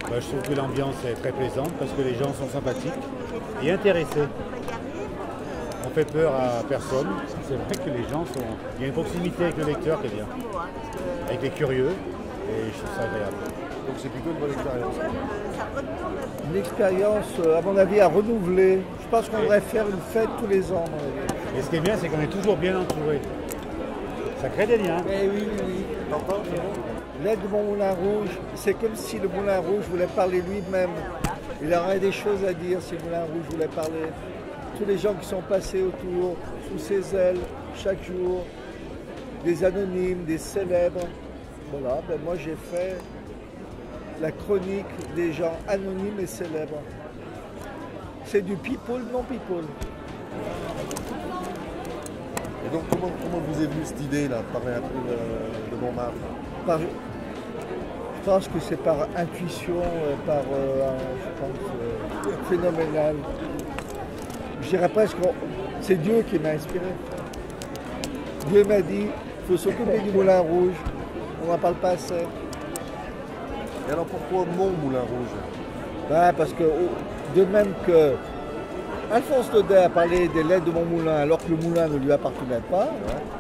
Bah, je trouve que l'ambiance est très plaisante parce que les gens sont sympathiques et intéressés. On fait peur à personne. C'est vrai que les gens sont... Il y a une proximité avec le lecteur qui est bien, avec les curieux, et je trouve ça agréable. Donc c'est plutôt une bonne expérience. Une expérience, à mon avis, à renouveler. Je pense qu'on devrait faire une fête tous les ans, à mon avis. Et ce qui est bien, c'est qu'on est toujours bien entouré. Ça crée des liens. Eh oui, oui, oui. T'entends? L'aide de mon moulin rouge, c'est comme si le moulin rouge voulait parler lui-même. Il aurait des choses à dire si le moulin rouge voulait parler. Tous les gens qui sont passés autour, sous ses ailes, chaque jour, des anonymes, des célèbres. Voilà, ben moi j'ai fait la chronique des gens anonymes et célèbres. C'est du people, non people. Et donc comment vous est venue cette idée là, de parler un peu de Montmartre? Je pense que c'est par intuition, je pense, phénoménal. Je dirais presque que c'est Dieu qui m'a inspiré. Dieu m'a dit, il faut s'occuper du Moulin Rouge, on n'en parle pas assez. Et alors pourquoi mon Moulin Rouge? Ben, parce que de même que Alphonse Daudet a parlé des lettres de mon moulin alors que le moulin ne lui appartenait pas,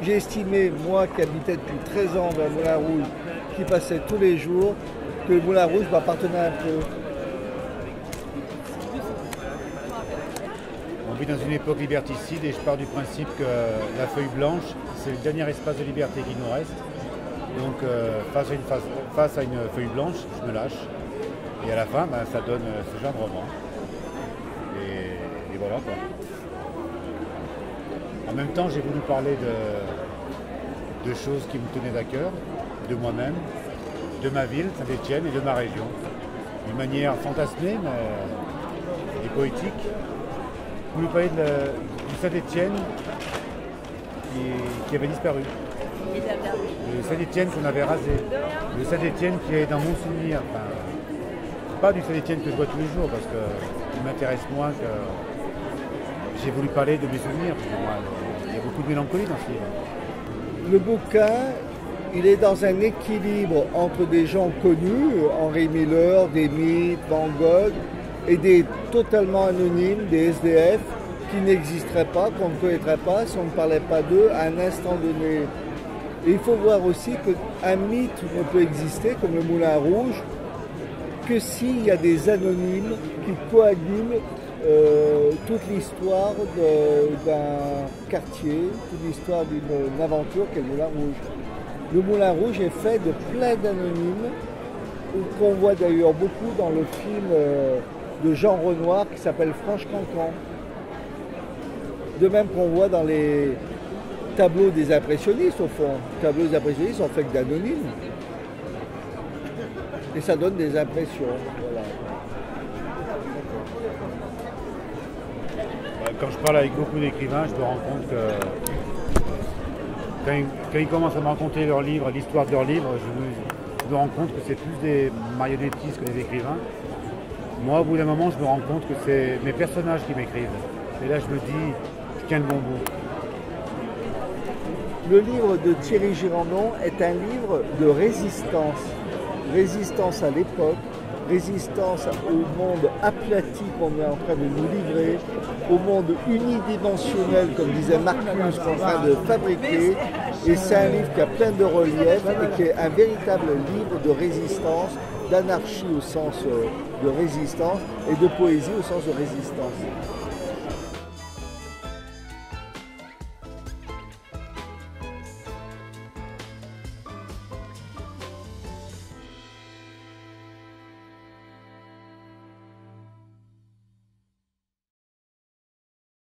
j'ai estimé, moi qui habitais depuis 13 ans vers le Moulin Rouge, qui passait tous les jours, que le Moulin Rouge m'appartenait un peu. On vit dans une époque liberticide et je pars du principe que la feuille blanche, c'est le dernier espace de liberté qui nous reste. Donc face à une feuille blanche, je me lâche. Et à la fin, ben, ça donne ce genre de roman. Et voilà quoi. En même temps, j'ai voulu parler de choses qui me tenaient à cœur, de moi-même, de ma ville, Saint-Étienne, et de ma région. D'une manière fantasmée et poétique. Je voulais parler du Saint-Étienne qui avait disparu. Le Saint-Étienne qu'on avait rasé. Le Saint-Étienne qui est dans mon souvenir. Enfin, pas du Saint-Étienne que je vois tous les jours parce qu'il m'intéresse moins que... J'ai voulu parler de mes souvenirs. Parce que moi, il y a beaucoup de mélancolie dans ce livre. Le bouquin, il est dans un équilibre entre des gens connus, Henri Miller, des mythes, Van Gogh, et des totalement anonymes, des SDF, qui n'existeraient pas, qu'on ne connaîtrait pas si on ne parlait pas d'eux à un instant donné. Et il faut voir aussi qu'un mythe ne peut exister, comme le Moulin Rouge, que s'il y a des anonymes qui coagulent toute l'histoire d'un quartier, toute l'histoire d'une aventure qu'est le Moulin Rouge. Le Moulin Rouge est fait de plein d'anonymes, qu'on voit d'ailleurs beaucoup dans le film de Jean Renoir qui s'appelle Franche Cancan. De même qu'on voit dans les tableaux des impressionnistes au fond. Les tableaux des impressionnistes sont faits d'anonymes. Et ça donne des impressions. Voilà. Quand je parle avec beaucoup d'écrivains, je me rends compte que quand ils commencent à me raconter leurs livres, l'histoire de leurs livres, je me rends compte que c'est plus des marionnettistes que des écrivains. Moi, au bout d'un moment, je me rends compte que c'est mes personnages qui m'écrivent. Et là, je me dis, je tiens le bon bout. Le livre de Thierry Girandon est un livre de résistance. Résistance à l'époque, résistance au monde aplati qu'on est en train de nous livrer, au monde unidimensionnel, comme disait Marcus, qu'on est en train de fabriquer. Et c'est un livre qui a plein de reliefs et qui est un véritable livre de résistance, d'anarchie au sens de résistance et de poésie au sens de résistance.